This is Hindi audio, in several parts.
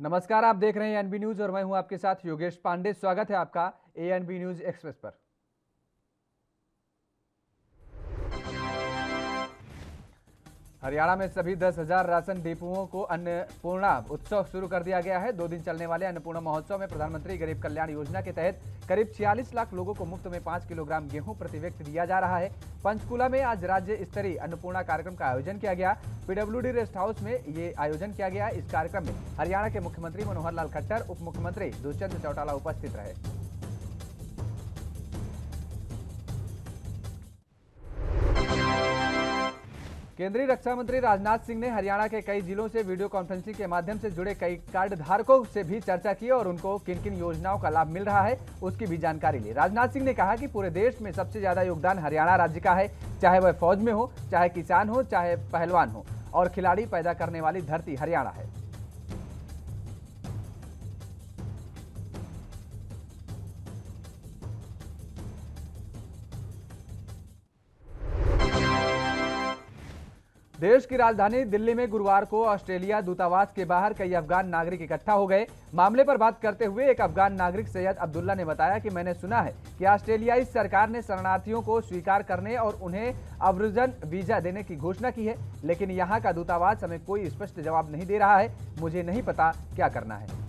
नमस्कार, आप देख रहे हैं एएनबी न्यूज और मैं हूं आपके साथ योगेश पांडे। स्वागत है आपका एएनबी न्यूज एक्सप्रेस पर। हरियाणा में सभी 10,000 राशन डिपुओं को अन्नपूर्णा उत्सव शुरू कर दिया गया है। 2 दिन चलने वाले अन्नपूर्णा महोत्सव में प्रधानमंत्री गरीब कल्याण योजना के तहत करीब 46 लाख लोगों को मुफ्त में 5 किलोग्राम गेहूं प्रति व्यक्ति दिया जा रहा है। पंचकुला में आज राज्य स्तरीय अन्नपूर्णा कार्यक्रम का आयोजन किया गया। पीडब्ल्यूडी रेस्ट हाउस में ये आयोजन किया गया। इस कार्यक्रम में हरियाणा के मुख्यमंत्री मनोहर लाल खट्टर, उप मुख्यमंत्री दुष्यंत चौटाला उपस्थित रहे। केंद्रीय रक्षा मंत्री राजनाथ सिंह ने हरियाणा के कई जिलों से वीडियो कॉन्फ्रेंसिंग के माध्यम से जुड़े कई कार्ड धारकों से भी चर्चा की और उनको किन किन योजनाओं का लाभ मिल रहा है उसकी भी जानकारी ली। राजनाथ सिंह ने कहा कि पूरे देश में सबसे ज्यादा योगदान हरियाणा राज्य का है, चाहे वह फौज में हो, चाहे किसान हो, चाहे पहलवान हो, और खिलाड़ी पैदा करने वाली धरती हरियाणा है। देश की राजधानी दिल्ली में गुरुवार को ऑस्ट्रेलिया दूतावास के बाहर कई अफगान नागरिक इकट्ठा हो गए। मामले पर बात करते हुए एक अफगान नागरिक सैयद अब्दुल्ला ने बताया कि मैंने सुना है कि ऑस्ट्रेलियाई सरकार ने शरणार्थियों को स्वीकार करने और उन्हें अवरुजन वीजा देने की घोषणा की है, लेकिन यहाँ का दूतावास हमें कोई स्पष्ट जवाब नहीं दे रहा है। मुझे नहीं पता क्या करना है।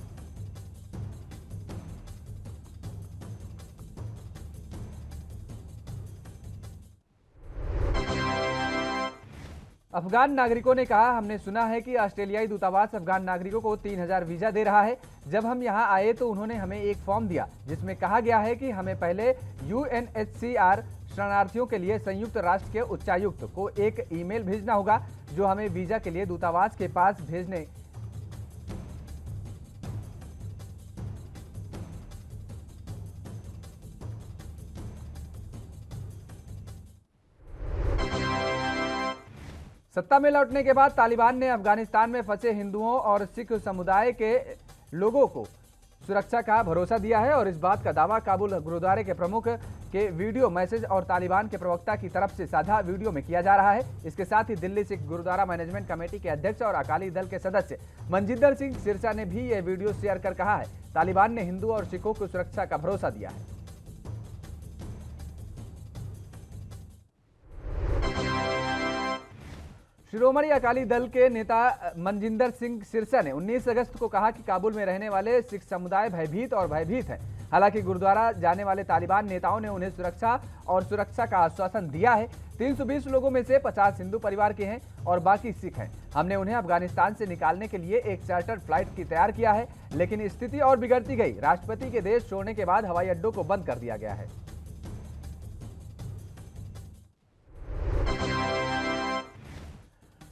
अफगान नागरिकों ने कहा, हमने सुना है कि ऑस्ट्रेलियाई दूतावास अफगान नागरिकों को 3,000 वीजा दे रहा है। जब हम यहां आए तो उन्होंने हमें एक फॉर्म दिया जिसमें कहा गया है कि हमें पहले यूएनएचसीआर शरणार्थियों के लिए संयुक्त राष्ट्र के उच्चायुक्त को एक ईमेल भेजना होगा जो हमें वीजा के लिए दूतावास के पास भेजने सत्ता में लौटने के बाद तालिबान ने अफगानिस्तान में फंसे हिंदुओं और सिख समुदाय के लोगों को सुरक्षा का भरोसा दिया है और इस बात का दावा काबुल गुरुद्वारे के प्रमुख के वीडियो मैसेज और तालिबान के प्रवक्ता की तरफ से साझा वीडियो में किया जा रहा है। इसके साथ ही दिल्ली सिख गुरुद्वारा मैनेजमेंट कमेटी के अध्यक्ष और अकाली दल के सदस्य मनजिंदर सिंह सिरसा ने भी यह वीडियो शेयर कर कहा है, तालिबान ने हिंदू और सिखों को सुरक्षा का भरोसा दिया है। शिरोमणि अकाली दल के नेता मनजिंदर सिंह सिरसा ने 19 अगस्त को कहा कि काबुल में रहने वाले सिख समुदाय भयभीत हैं। हालांकि गुरुद्वारा जाने वाले तालिबान नेताओं ने उन्हें सुरक्षा का आश्वासन दिया है। 320 लोगों में से 50 हिंदू परिवार के हैं और बाकी सिख हैं। हमने उन्हें अफगानिस्तान से निकालने के लिए एक चार्टर्ड फ्लाइट की तैयार किया है, लेकिन स्थिति और बिगड़ती गई। राष्ट्रपति के देश छोड़ने के बाद हवाई अड्डों को बंद कर दिया गया है।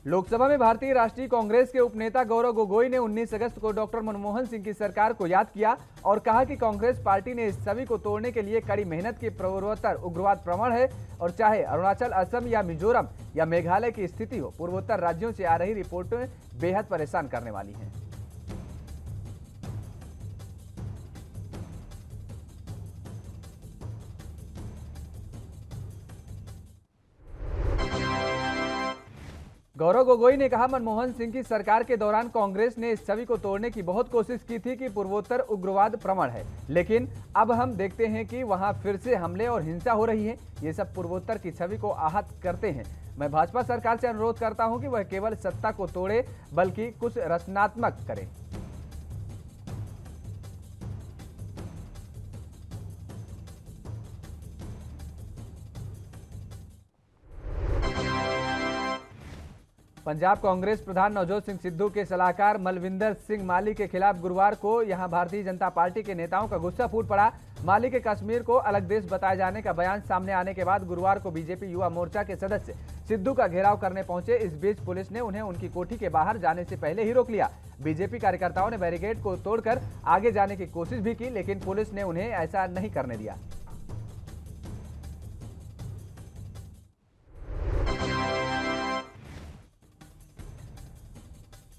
लोकसभा में भारतीय राष्ट्रीय कांग्रेस के उपनेता गौरव गोगोई ने 19 अगस्त को डॉक्टर मनमोहन सिंह की सरकार को याद किया और कहा कि कांग्रेस पार्टी ने इस छवि को तोड़ने के लिए कड़ी मेहनत की पूर्वोत्तर उग्रवाद प्रवण है और चाहे अरुणाचल, असम या मिजोरम या मेघालय की स्थिति हो, पूर्वोत्तर राज्यों से आ रही रिपोर्टें बेहद परेशान करने वाली हैं। गौरव गोगोई ने कहा, मनमोहन सिंह की सरकार के दौरान कांग्रेस ने इस छवि को तोड़ने की बहुत कोशिश की थी कि पूर्वोत्तर उग्रवाद प्रवण है, लेकिन अब हम देखते हैं कि वहां फिर से हमले और हिंसा हो रही है। ये सब पूर्वोत्तर की छवि को आहत करते हैं। मैं भाजपा सरकार से अनुरोध करता हूं कि वह केवल सत्ता को तोड़े बल्कि कुछ रचनात्मक करे। पंजाब कांग्रेस प्रधान नवजोत सिंह सिद्धू के सलाहकार मलविंदर सिंह माली के खिलाफ गुरुवार को यहां भारतीय जनता पार्टी के नेताओं का गुस्सा फूट पड़ा। माली के कश्मीर को अलग देश बताए जाने का बयान सामने आने के बाद गुरुवार को बीजेपी युवा मोर्चा के सदस्य सिद्धू का घेराव करने पहुंचे। इस बीच पुलिस ने उन्हें उनकी कोठी के बाहर जाने से पहले ही रोक लिया। बीजेपी कार्यकर्ताओं ने बैरिकेड को तोड़कर आगे जाने की कोशिश भी की, लेकिन पुलिस ने उन्हें ऐसा नहीं करने दिया।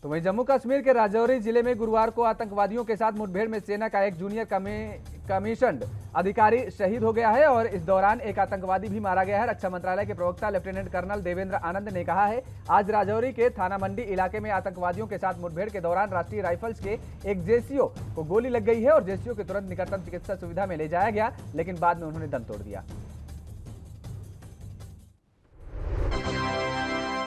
वहीं जम्मू कश्मीर के राजौरी जिले में गुरुवार को आतंकवादियों के साथ मुठभेड़ में सेना का एक जूनियर कमीशन्ड अधिकारी शहीद हो गया है और इस दौरान एक आतंकवादी भी मारा गया है। रक्षा मंत्रालय के प्रवक्ता लेफ्टिनेंट कर्नल देवेंद्र आनंद ने कहा है, आज राजौरी के थाना मंडी इलाके में आतंकवादियों के साथ मुठभेड़ के दौरान राष्ट्रीय राइफल्स के एक जेसीओ को गोली लग गई है और जेसीओ के तुरंत निकटतम चिकित्सा सुविधा में ले जाया गया, लेकिन बाद में उन्होंने दम तोड़ दिया।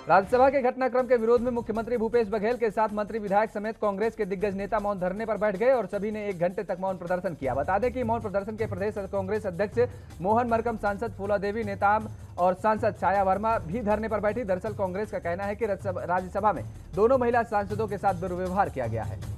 राज्यसभा के घटनाक्रम के विरोध में मुख्यमंत्री भूपेश बघेल के साथ मंत्री विधायक समेत कांग्रेस के दिग्गज नेता मौन धरने पर बैठ गए और सभी ने 1 घंटे तक मौन प्रदर्शन किया। बता दें कि मौन प्रदर्शन के प्रदेश कांग्रेस अध्यक्ष मोहन मरकम, सांसद फूला देवी नेताम और सांसद छाया वर्मा भी धरने पर बैठी। दरअसल कांग्रेस का कहना है कि राज्यसभा में दोनों महिला सांसदों के साथ दुर्व्यवहार किया गया है।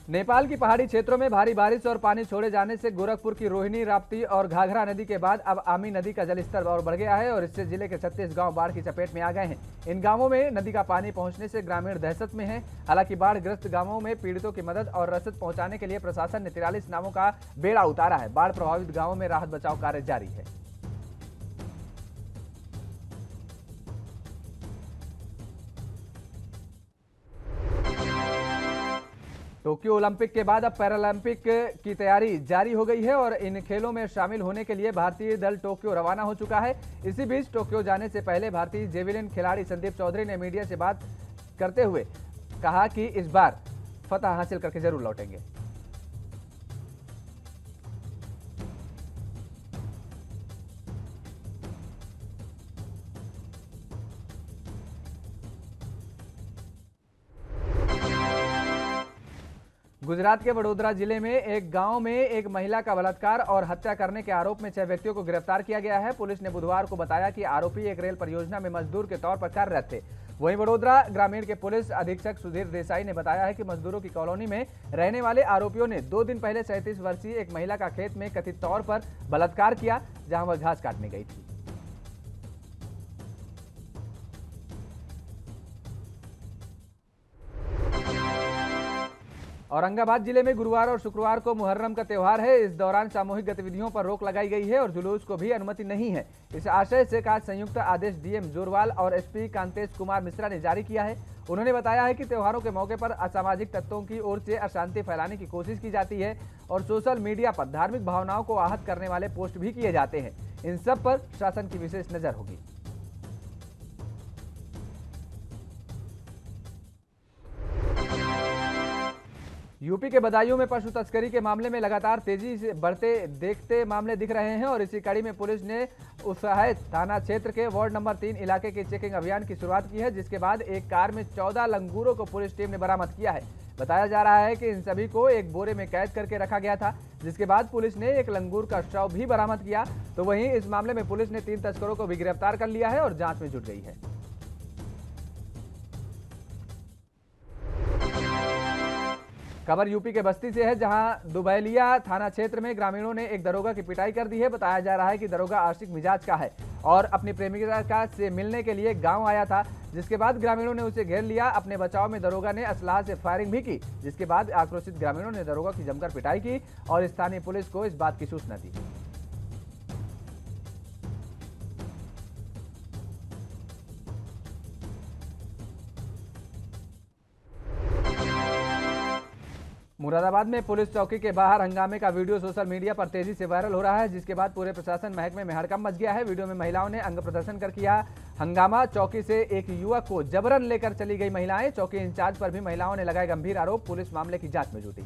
नेपाल की पहाड़ी क्षेत्रों में भारी बारिश और पानी छोड़े जाने से गोरखपुर की रोहिणी, राप्ती और घाघरा नदी के बाद अब आमी नदी का जलस्तर और बढ़ गया है और इससे जिले के 36 गांव बाढ़ की चपेट में आ गए हैं। इन गांवों में नदी का पानी पहुंचने से ग्रामीण दहशत में हैं। हालांकि बाढ़ग्रस्त गांवों में पीड़ितों की मदद और रसद पहुंचाने के लिए प्रशासन ने 43 नावों का बेड़ा उतारा है। बाढ़ प्रभावित गांवों में राहत बचाव कार्य जारी है। टोक्यो ओलंपिक के बाद अब पैरालंपिक की तैयारी जारी हो गई है और इन खेलों में शामिल होने के लिए भारतीय दल टोक्यो रवाना हो चुका है। इसी बीच टोक्यो जाने से पहले भारतीय जेवलिन खिलाड़ी संदीप चौधरी ने मीडिया से बात करते हुए कहा कि इस बार फतह हासिल करके जरूर लौटेंगे। गुजरात के वडोदरा जिले में एक गांव में एक महिला का बलात्कार और हत्या करने के आरोप में 6 व्यक्तियों को गिरफ्तार किया गया है। पुलिस ने बुधवार को बताया कि आरोपी एक रेल परियोजना में मजदूर के तौर पर कार्यरत थे। वहीं वडोदरा ग्रामीण के पुलिस अधीक्षक सुधीर देसाई ने बताया है कि मजदूरों की कॉलोनी में रहने वाले आरोपियों ने 2 दिन पहले 37 वर्षीय एक महिला का खेत में कथित तौर पर बलात्कार किया, जहां वह घास काटने गई थी। औरंगाबाद जिले में गुरुवार और शुक्रवार को मुहर्रम का त्योहार है। इस दौरान सामूहिक गतिविधियों पर रोक लगाई गई है और जुलूस को भी अनुमति नहीं है। इस आशय से आज संयुक्त आदेश डीएम जोरवाल और एसपी कांतेश कुमार मिश्रा ने जारी किया है। उन्होंने बताया है कि त्योहारों के मौके पर असामाजिक तत्वों की ओर से अशांति फैलाने की कोशिश की जाती है और सोशल मीडिया पर धार्मिक भावनाओं को आहत करने वाले पोस्ट भी किए जाते हैं। इन सब पर शासन की विशेष नजर होगी। यूपी के बदायूं में पशु तस्करी के मामले में लगातार तेजी से बढ़ते देखते मामले दिख रहे हैं और इसी कड़ी में पुलिस ने उसहाय थाना क्षेत्र के वार्ड नंबर 3 इलाके के चेकिंग अभियान की शुरुआत की है, जिसके बाद एक कार में 14 लंगूरों को पुलिस टीम ने बरामद किया है। बताया जा रहा है कि इन सभी को एक बोरे में कैद करके रखा गया था, जिसके बाद पुलिस ने एक लंगूर का शव भी बरामद किया। तो वहीं इस मामले में पुलिस ने 3 तस्करों को भी गिरफ्तार कर लिया है और जांच में जुट गई है। खबर यूपी के बस्ती से है, जहां दुबैलिया थाना क्षेत्र में ग्रामीणों ने एक दरोगा की पिटाई कर दी है। बताया जा रहा है कि दरोगा आशिक मिजाज का है और अपनी प्रेमिका से मिलने के लिए गांव आया था, जिसके बाद ग्रामीणों ने उसे घेर लिया। अपने बचाव में दरोगा ने असलाह से फायरिंग भी की, जिसके बाद आक्रोशित ग्रामीणों ने दरोगा की जमकर पिटाई की और स्थानीय पुलिस को इस बात की सूचना दी। मुरादाबाद में पुलिस चौकी के बाहर हंगामे का वीडियो सोशल मीडिया पर तेजी से वायरल हो रहा है, जिसके बाद पूरे प्रशासन महकमे में हड़कंप मच गया है। वीडियो में महिलाओं ने अंग प्रदर्शन कर किया हंगामा। चौकी से एक युवक को जबरन लेकर चली गई महिलाएं। चौकी इंचार्ज पर भी महिलाओं ने लगाए गंभीर आरोप। पुलिस मामले की जांच में जुटी।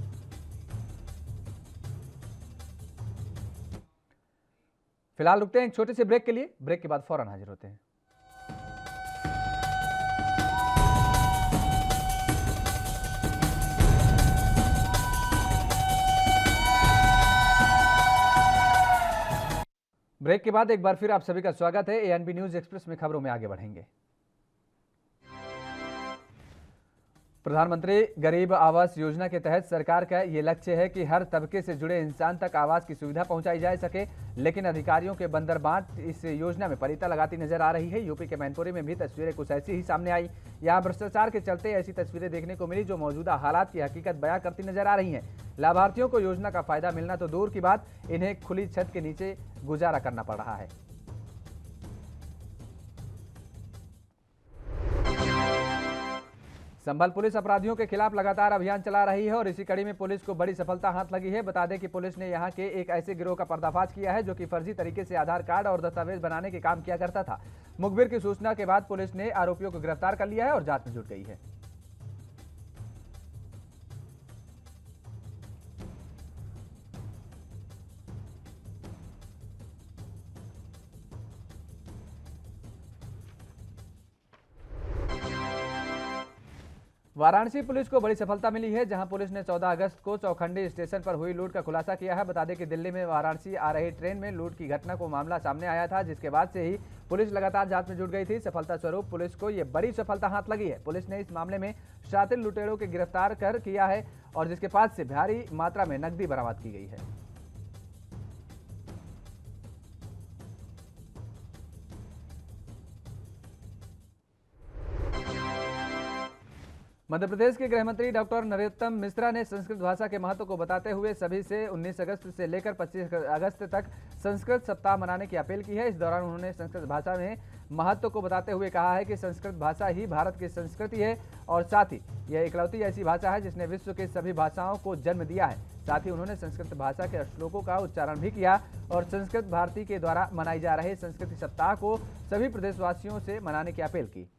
फिलहाल रुकते हैं एक छोटे से ब्रेक के लिए। ब्रेक के बाद फौरन हाजिर होते हैं। ब्रेक के बाद एक बार फिर आप सभी का स्वागत है। एएनबी न्यूज एक्सप्रेस में खबरों में आगे बढ़ेंगे। प्रधानमंत्री गरीब आवास योजना के तहत सरकार का ये लक्ष्य है कि हर तबके से जुड़े इंसान तक आवास की सुविधा पहुंचाई जा सके, लेकिन अधिकारियों के बंदरबांट इस योजना में पलीता लगाती नजर आ रही है। यूपी के मैनपुरी में भी तस्वीरें कुछ ऐसी ही सामने आई। यहाँ भ्रष्टाचार के चलते ऐसी तस्वीरें देखने को मिली जो मौजूदा हालात की हकीकत बयां करती नजर आ रही हैं। लाभार्थियों को योजना का फायदा मिलना तो दूर की बात, इन्हें खुली छत के नीचे गुजारा करना पड़ रहा है। संभल पुलिस अपराधियों के खिलाफ लगातार अभियान चला रही है और इसी कड़ी में पुलिस को बड़ी सफलता हाथ लगी है। बता दें कि पुलिस ने यहां के एक ऐसे गिरोह का पर्दाफाश किया है जो कि फर्जी तरीके से आधार कार्ड और दस्तावेज बनाने के काम किया करता था। मुखबिर की सूचना के बाद पुलिस ने आरोपियों को गिरफ्तार कर लिया है और जांच में जुट गई है। वाराणसी पुलिस को बड़ी सफलता मिली है, जहां पुलिस ने 14 अगस्त को चौखंडी स्टेशन पर हुई लूट का खुलासा किया है। बता दें कि दिल्ली में वाराणसी आ रही ट्रेन में लूट की घटना को मामला सामने आया था, जिसके बाद से ही पुलिस लगातार जांच में जुट गई थी। सफलता स्वरूप पुलिस को यह बड़ी सफलता हाथ लगी है। पुलिस ने इस मामले में शातिर लुटेरों के गिरफ्तार कर किया है और जिसके पास से भारी मात्रा में नकदी बरामद की गई है। मध्य प्रदेश के गृह मंत्री डॉक्टर नरोत्तम मिश्रा ने संस्कृत भाषा के महत्व को बताते हुए सभी से 19 अगस्त से लेकर 25 अगस्त तक संस्कृत सप्ताह मनाने की अपील की है। इस दौरान उन्होंने संस्कृत भाषा में महत्व को बताते हुए कहा है कि संस्कृत भाषा ही भारत की संस्कृति है और साथ ही यह इकलौती ऐसी भाषा है जिसने विश्व की सभी भाषाओं को जन्म दिया है। साथ ही उन्होंने संस्कृत भाषा के श्लोकों का उच्चारण भी किया और संस्कृत भारती के द्वारा मनाई जा रहे संस्कृति सप्ताह को सभी प्रदेशवासियों से मनाने की अपील की।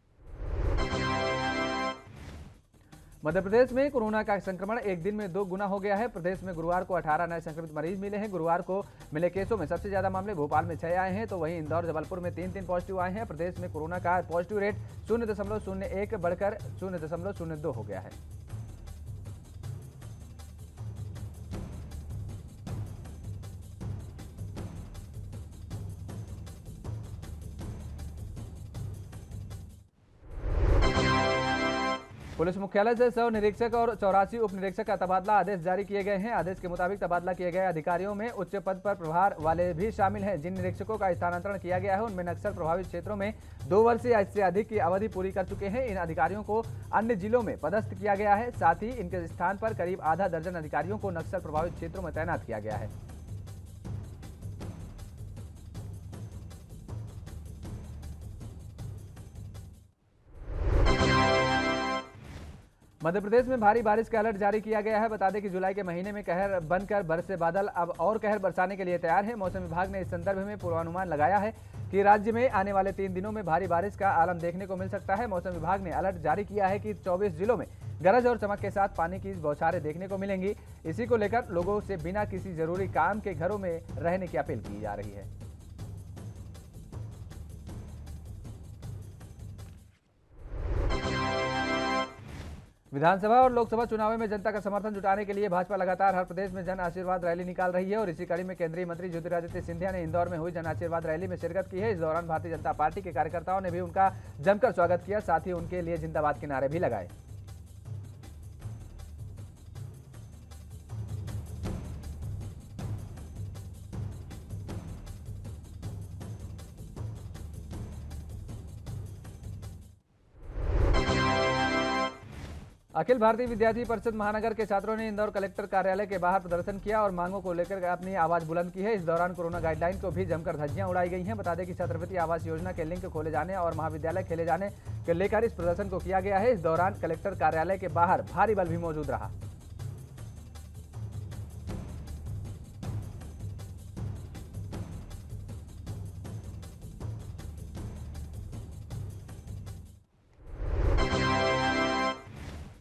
मध्य प्रदेश में कोरोना का संक्रमण एक दिन में 2 गुना हो गया है। प्रदेश में गुरुवार को 18 नए संक्रमित मरीज मिले हैं। गुरुवार को मिले केसों में सबसे ज्यादा मामले भोपाल में 6 आए हैं, तो वहीं इंदौर जबलपुर में 3 पॉजिटिव आए हैं। प्रदेश में कोरोना का पॉजिटिव रेट 0.01 बढ़कर 0.02 हो गया है। पुलिस मुख्यालय से 100 निरीक्षक और 84 उप निरीक्षक का तबादला आदेश जारी किए गए हैं। आदेश के मुताबिक तबादला किए गए अधिकारियों में उच्च पद पर प्रभार वाले भी शामिल हैं। जिन निरीक्षकों का स्थानांतरण किया गया है उनमें नक्सल प्रभावित क्षेत्रों में 2 वर्ष या इससे अधिक की अवधि पूरी कर चुके हैं। इन अधिकारियों को अन्य जिलों में पदस्थ किया गया है। साथ ही इनके स्थान पर करीब आधा दर्जन अधिकारियों को नक्सल प्रभावित क्षेत्रों में तैनात किया गया है। मध्य प्रदेश में भारी बारिश का अलर्ट जारी किया गया है। बता दें कि जुलाई के महीने में कहर बनकर बरसे बादल अब और कहर बरसाने के लिए तैयार है। मौसम विभाग ने इस संदर्भ में पूर्वानुमान लगाया है कि राज्य में आने वाले 3 दिनों में भारी बारिश का आलम देखने को मिल सकता है। मौसम विभाग ने अलर्ट जारी किया है कि 24 जिलों में गरज और चमक के साथ पानी की बौछारें देखने को मिलेंगी। इसी को लेकर लोगों से बिना किसी जरूरी काम के घरों में रहने की अपील की जा रही है। विधानसभा और लोकसभा चुनाव में जनता का समर्थन जुटाने के लिए भाजपा लगातार हर प्रदेश में जन आशीर्वाद रैली निकाल रही है और इसी कड़ी में केंद्रीय मंत्री ज्योतिरादित्य सिंधिया ने इंदौर में हुई जन आशीर्वाद रैली में शिरकत की है। इस दौरान भारतीय जनता पार्टी के कार्यकर्ताओं ने भी उनका जमकर स्वागत किया, साथ ही उनके लिए जिंदाबाद के नारे भी लगाए। अखिल भारतीय विद्यार्थी परिषद महानगर के छात्रों ने इंदौर कलेक्टर कार्यालय के बाहर प्रदर्शन किया और मांगों को लेकर अपनी आवाज बुलंद की है। इस दौरान कोरोना गाइडलाइन को भी जमकर धज्जियां उड़ाई गई हैं। बता दें कि छात्रवृत्ति आवास योजना के लिंक खोले जाने और महाविद्यालय खेले जाने के लेकर इस प्रदर्शन को किया गया है। इस दौरान कलेक्टर कार्यालय के बाहर भारी बल भी मौजूद रहा।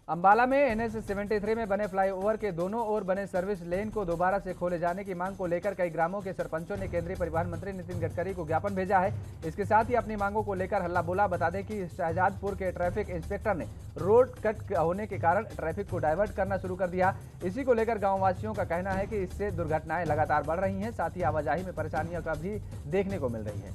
अंबाला में NH 73 में बने फ्लाईओवर के दोनों ओर बने सर्विस लेन को दोबारा से खोले जाने की मांग को लेकर कई ग्रामों के सरपंचों ने केंद्रीय परिवहन मंत्री नितिन गडकरी को ज्ञापन भेजा है। इसके साथ ही अपनी मांगों को लेकर हल्ला बोला। बता दें कि शहजादपुर के ट्रैफिक इंस्पेक्टर ने रोड कट होने के कारण ट्रैफिक को डायवर्ट करना शुरू कर दिया। इसी को लेकर गाँव वासियों का कहना है कि इससे दुर्घटनाएं लगातार बढ़ रही हैं, साथ ही आवाजाही में परेशानियों का भी देखने को मिल रही है।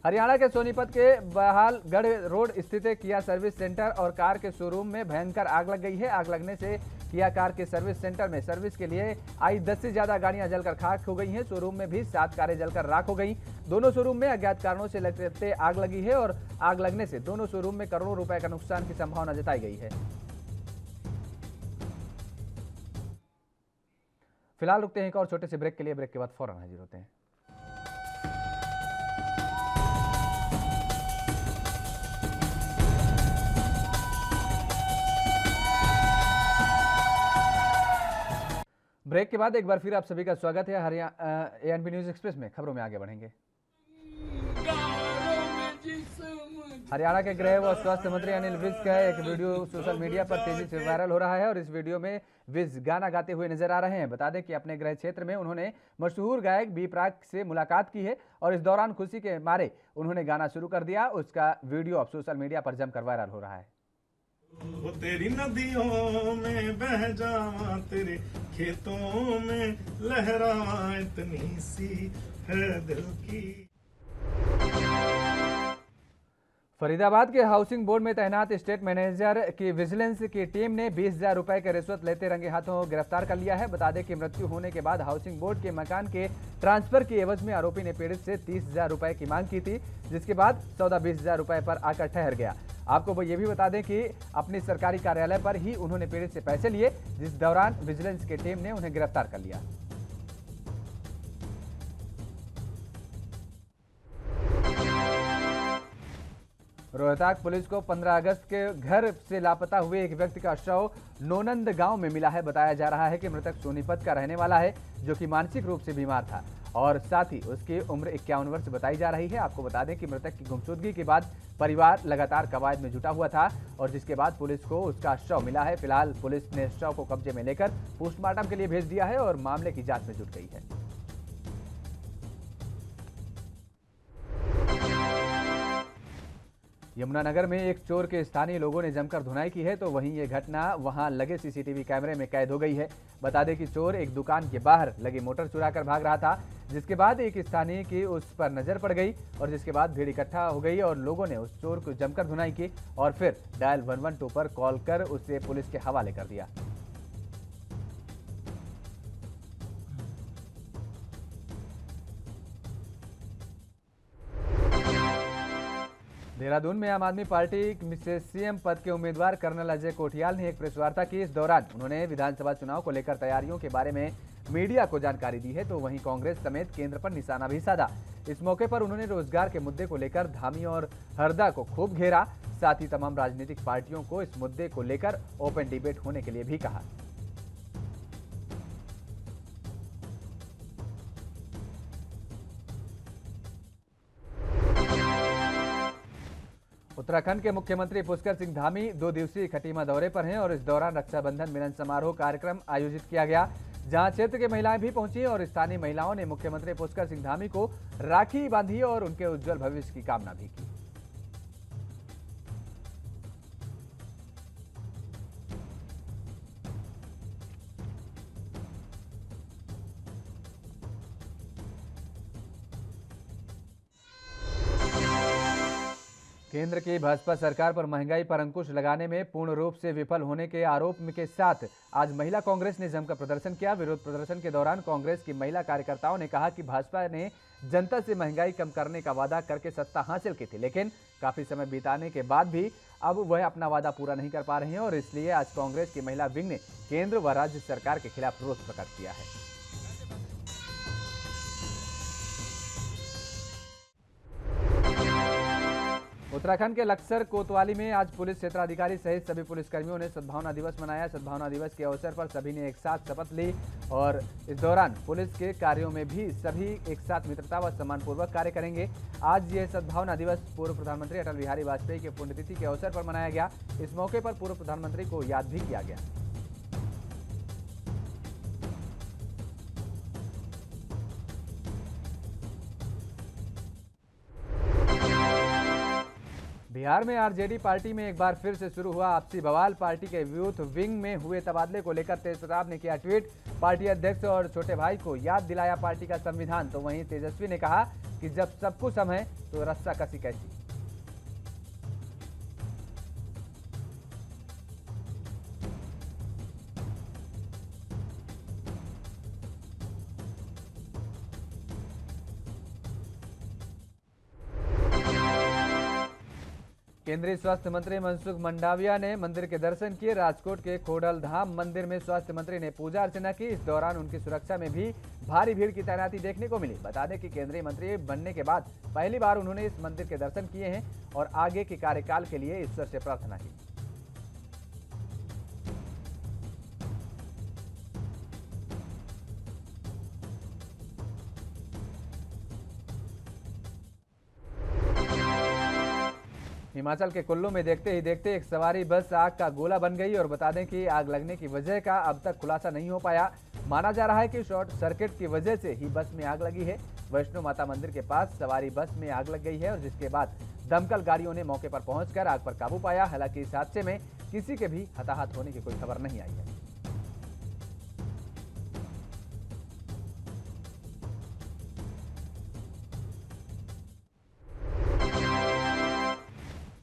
हरियाणा के सोनीपत के बहालगढ़ रोड स्थित किया सर्विस सेंटर और कार के शोरूम में भयंकर आग लग गई है। आग लगने से किया कार के सर्विस सेंटर में सर्विस के लिए आई 10 से ज्यादा गाड़ियां जलकर खाक हो गई हैं। शोरूम में भी 7 कारें जलकर राख हो गई। दोनों शोरूम में अज्ञात कारणों से लगते आग लगी है और आग लगने से दोनों शोरूम में करोड़ों रुपए का नुकसान की संभावना जताई गई है। फिलहाल रुकते हैं एक और छोटे से ब्रेक के लिए। ब्रेक के बाद फौरन हाजिर होते हैं। ब्रेक के बाद एक बार फिर आप सभी का स्वागत है ANP न्यूज एक्सप्रेस में। खबरों में आगे बढ़ेंगे। हरियाणा के गृह व स्वास्थ्य मंत्री अनिल विज का एक वीडियो सोशल मीडिया पर तेजी से वायरल हो रहा है और इस वीडियो में विज गाना गाते हुए नजर आ रहे हैं। बता दें कि अपने गृह क्षेत्र में उन्होंने मशहूर गायक बी प्राक से मुलाकात की है और इस दौरान खुशी के मारे उन्होंने गाना शुरू कर दिया। उसका वीडियो अब सोशल मीडिया पर जमकर वायरल हो रहा है। वो तेरी नदियों में बह जावा, तेरे खेतों में लहरावा, इतनी सी है दिल की। फरीदाबाद के हाउसिंग बोर्ड में तैनात स्टेट मैनेजर की विजिलेंस की टीम ने 20,000 रुपए के रिश्वत लेते रंगे हाथों गिरफ्तार कर लिया है। बता दें कि मृत्यु होने के बाद हाउसिंग बोर्ड के मकान के ट्रांसफर की एवज में आरोपी ने पीड़ित से 30,000 रुपए की मांग की थी, जिसके बाद सौदा 20,000 रुपए पर आकर ठहर गया। आपको वो ये भी बता दें कि अपनी सरकारी कार्यालय पर ही उन्होंने पीड़ित से पैसे लिए, जिस दौरान विजिलेंस की टीम ने उन्हें गिरफ्तार कर लिया। रोहतक पुलिस को 15 अगस्त के घर से लापता हुए एक व्यक्ति का शव नोनंद गांव में मिला है। बताया जा रहा है कि मृतक सोनीपत का रहने वाला है, जो कि मानसिक रूप से बीमार था और साथ ही उसकी उम्र 51 वर्ष बताई जा रही है। आपको बता दें कि मृतक की गुमशुदगी के बाद परिवार लगातार कवायद में जुटा हुआ था और जिसके बाद पुलिस को उसका शव मिला है। फिलहाल पुलिस ने शव को कब्जे में लेकर पोस्टमार्टम के लिए भेज दिया है और मामले की जांच में जुट गई है। यमुनानगर में एक चोर के स्थानीय लोगों ने जमकर धुनाई की है, तो वहीं ये घटना वहां लगे सीसीटीवी कैमरे में कैद हो गई है। बता दें कि चोर एक दुकान के बाहर लगी मोटर चुराकर भाग रहा था, जिसके बाद एक स्थानीय की उस पर नजर पड़ गई और जिसके बाद भीड़ इकट्ठा हो गई और लोगों ने उस चोर को जमकर धुनाई की और फिर डायल 112 पर कॉल कर उसे पुलिस के हवाले कर दिया। देहरादून में आम आदमी पार्टी से सीएम पद के उम्मीदवार कर्नल अजय कोठियाल ने एक प्रेस वार्ता की। इस दौरान उन्होंने विधानसभा चुनाव को लेकर तैयारियों के बारे में मीडिया को जानकारी दी है, तो वहीं कांग्रेस समेत केंद्र पर निशाना भी साधा। इस मौके पर उन्होंने रोजगार के मुद्दे को लेकर धामी और हरदा को खूब घेरा। साथ ही तमाम राजनीतिक पार्टियों को इस मुद्दे को लेकर ओपन डिबेट होने के लिए भी कहा। उत्तराखंड के मुख्यमंत्री पुष्कर सिंह धामी 2 दिवसीय खटीमा दौरे पर हैं और इस दौरान रक्षाबंधन मिलन समारोह कार्यक्रम आयोजित किया गया, जहां क्षेत्र के महिलाएं भी पहुंची और स्थानीय महिलाओं ने मुख्यमंत्री पुष्कर सिंह धामी को राखी बांधी और उनके उज्जवल भविष्य की कामना भी की। केंद्र की भाजपा सरकार पर महंगाई पर अंकुश लगाने में पूर्ण रूप से विफल होने के आरोप के साथ आज महिला कांग्रेस ने जमकर प्रदर्शन किया। विरोध प्रदर्शन के दौरान कांग्रेस की महिला कार्यकर्ताओं ने कहा कि भाजपा ने जनता से महंगाई कम करने का वादा करके सत्ता हासिल की थी, लेकिन काफी समय बिताने के बाद भी अब वह अपना वादा पूरा नहीं कर पा रहे हैं और इसलिए आज कांग्रेस की महिला विंग ने केंद्र व राज्य सरकार के खिलाफ रोष प्रकट किया है। उत्तराखंड के लक्सर कोतवाली में आज पुलिस क्षेत्राधिकारी सहित सभी पुलिसकर्मियों ने सद्भावना दिवस मनाया। सद्भावना दिवस के अवसर पर सभी ने एक साथ शपथ ली और इस दौरान पुलिस के कार्यों में भी सभी एक साथ मित्रता व सम्मानपूर्वक कार्य करेंगे। आज ये सद्भावना दिवस पूर्व प्रधानमंत्री अटल बिहारी वाजपेयी की पुण्यतिथि के अवसर पर मनाया गया। इस मौके पर पूर्व प्रधानमंत्री को याद भी किया गया। बिहार में आरजेडी पार्टी में एक बार फिर से शुरू हुआ आपसी बवाल। पार्टी के यूथ विंग में हुए तबादले को लेकर तेज प्रताप ने किया ट्वीट। पार्टी अध्यक्ष और छोटे भाई को याद दिलाया पार्टी का संविधान, तो वहीं तेजस्वी ने कहा कि जब सब कुछ हम है तो रस्सा कसी कैसी। केंद्रीय स्वास्थ्य मंत्री मनसुख मंडाविया ने मंदिर के दर्शन किए। राजकोट के खोडल धाम मंदिर में स्वास्थ्य मंत्री ने पूजा अर्चना की। इस दौरान उनकी सुरक्षा में भी भारी भीड़ की तैनाती देखने को मिली। बता दें कि केंद्रीय मंत्री बनने के बाद पहली बार उन्होंने इस मंदिर के दर्शन किए हैं और आगे के कार्यकाल के लिए ईश्वर से प्रार्थना की। हिमाचल के कुल्लू में देखते ही देखते एक सवारी बस आग का गोला बन गई और बता दें कि आग लगने की वजह का अब तक खुलासा नहीं हो पाया। माना जा रहा है कि शॉर्ट सर्किट की वजह से ही बस में आग लगी है। वैष्णो माता मंदिर के पास सवारी बस में आग लग गई है और जिसके बाद दमकल गाड़ियों ने मौके पर पहुंचकर आग पर काबू पाया। हालांकि इस हादसे में किसी के भी हताहत होने की कोई खबर नहीं आई है।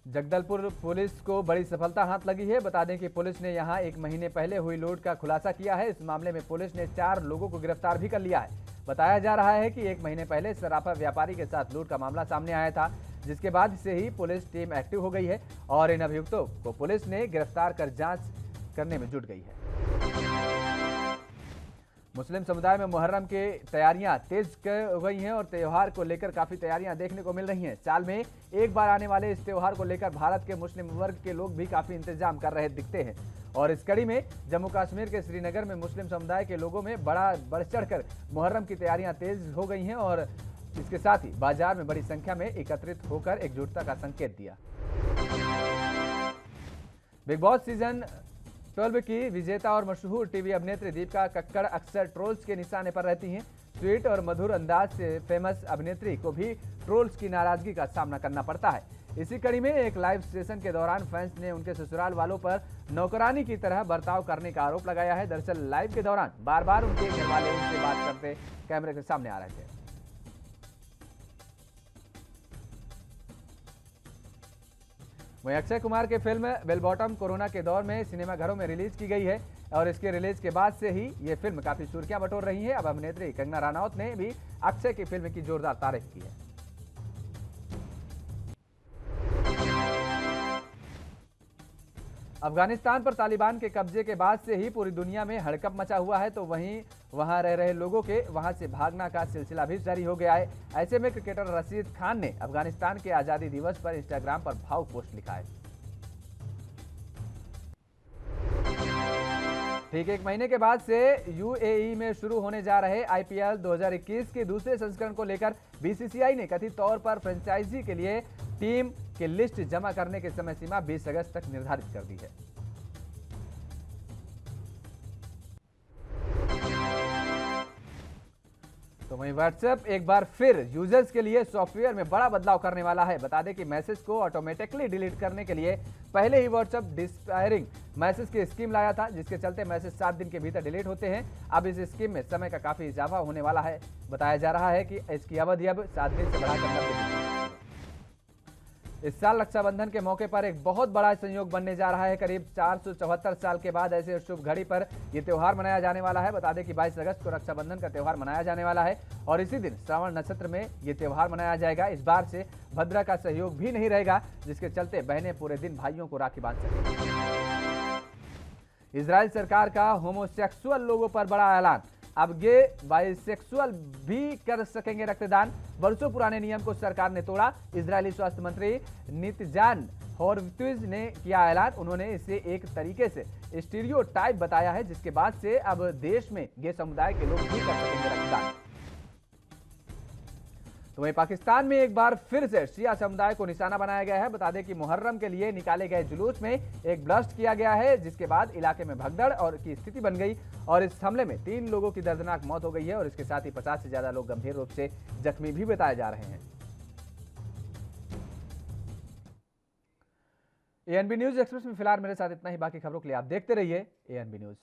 जगदलपुर पुलिस को बड़ी सफलता हाथ लगी है। बता दें कि पुलिस ने यहां 1 महीने पहले हुई लूट का खुलासा किया है। इस मामले में पुलिस ने 4 लोगों को गिरफ्तार भी कर लिया है। बताया जा रहा है कि 1 महीने पहले सराफा व्यापारी के साथ लूट का मामला सामने आया था, जिसके बाद से ही पुलिस टीम एक्टिव हो गई है और इन अभियुक्तों को पुलिस ने गिरफ्तार कर जांच करने में जुट गई है। मुस्लिम समुदाय में मुहर्रम की तैयारियां तेज हो गई हैं और त्योहार को लेकर काफी तैयारियां देखने को मिल रही हैं। साल में एक बार आने वाले इस त्योहार को लेकर भारत के मुस्लिम वर्ग के लोग भी काफी इंतजाम कर रहे दिखते हैं और इस कड़ी में जम्मू कश्मीर के श्रीनगर में मुस्लिम समुदाय के लोगों में बढ़ चढ़कर मुहर्रम की तैयारियां तेज हो गई हैं और इसके साथ ही बाजार में बड़ी संख्या में एकत्रित होकर एकजुटता का संकेत दिया। बिग बॉस सीजन 12 की विजेता और मशहूर टीवी अभिनेत्री दीपिका कक्कड़ अक्सर ट्रोल्स के निशाने पर रहती हैं। स्वीट और मधुर अंदाज से फेमस अभिनेत्री को भी ट्रोल्स की नाराजगी का सामना करना पड़ता है। इसी कड़ी में एक लाइव सेशन के दौरान फैंस ने उनके ससुराल वालों पर नौकरानी की तरह बर्ताव करने का आरोप लगाया है। दरअसल लाइव के दौरान बार बार उनके घर वाले उनसे बात करते कैमरे के सामने आ रहे थे। वहीं अक्षय कुमार की फिल्म बेल बॉटम कोरोना के दौर में सिनेमाघरों में रिलीज की गई है और इसके रिलीज के बाद से ही ये फिल्म काफी सुर्खियां बटोर रही है। अब अभिनेत्री कंगना रनौत ने भी अक्षय की फिल्म की जोरदार तारीफ की है। अफगानिस्तान पर तालिबान के कब्जे के बाद से ही पूरी दुनिया में हड़कंप मचा हुआ है, तो वहीं वहां रह रहे लोगों के वहां से भागना का सिलसिला भी जारी हो गया है। ऐसे में क्रिकेटर रशीद खान ने अफगानिस्तान के आजादी दिवस पर इंस्टाग्राम पर भावुक पोस्ट लिखा है। ठीक 1 महीने के बाद से यूएई में शुरू होने जा रहे आईपीएल 2021 के दूसरे संस्करण को लेकर बीसीसीआई ने कथित तौर पर फ्रेंचाइजी के लिए टीम की लिस्ट जमा करने की समय सीमा 20 अगस्त तक निर्धारित कर दी है। तो वहीं व्हाट्सएप एक बार फिर यूजर्स के लिए सॉफ्टवेयर में बड़ा बदलाव करने वाला है। बता दें कि मैसेज को ऑटोमेटिकली डिलीट करने के लिए पहले ही व्हाट्सएप डिसअपियरिंग मैसेज की स्कीम लाया था, जिसके चलते मैसेज 7 दिन के भीतर डिलीट होते हैं। अब इस स्कीम में समय का काफी इजाफा होने वाला है। बताया जा रहा है कि इसकी अवधि अब 7 दिन से बढ़ाकर 90 दिन। इस साल रक्षाबंधन के मौके पर एक बहुत बड़ा संयोग बनने जा रहा है। करीब 474 साल के बाद ऐसे शुभ घड़ी पर यह त्योहार मनाया जाने वाला है। बता दें कि 22 अगस्त को रक्षाबंधन का त्योहार मनाया जाने वाला है और इसी दिन श्रावण नक्षत्र में यह त्योहार मनाया जाएगा। इस बार से भद्रा का सहयोग भी नहीं रहेगा, जिसके चलते बहनें पूरे दिन भाइयों को राखी बांध सकेंगी। इजराइल सरकार का होमोसेक्सुअल लोगों पर बड़ा ऐलान। अब गे बाइसेक्सुअल भी कर सकेंगे रक्तदान। वर्षों पुराने नियम को सरकार ने तोड़ा। इजरायली स्वास्थ्य मंत्री नितजान हॉर्वित्ज ने किया ऐलान। उन्होंने इसे एक तरीके से स्टीरियोटाइप बताया है, जिसके बाद से अब देश में गे समुदाय के लोग भी कर सकेंगे रक्तदान। तो वहीं पाकिस्तान में एक बार फिर से शिया समुदाय को निशाना बनाया गया है। बता दें कि मुहर्रम के लिए निकाले गए जुलूस में एक ब्लास्ट किया गया है, जिसके बाद इलाके में भगदड़ और की स्थिति बन गई और इस हमले में 3 लोगों की दर्दनाक मौत हो गई है और इसके साथ ही 50 से ज्यादा लोग गंभीर रूप से जख्मी भी बताए जा रहे हैं। एएनबी न्यूज एक्सप्रेस में फिलहाल मेरे साथ इतना ही। बाकी खबरों के लिए आप देखते रहिए एएनबी न्यूज।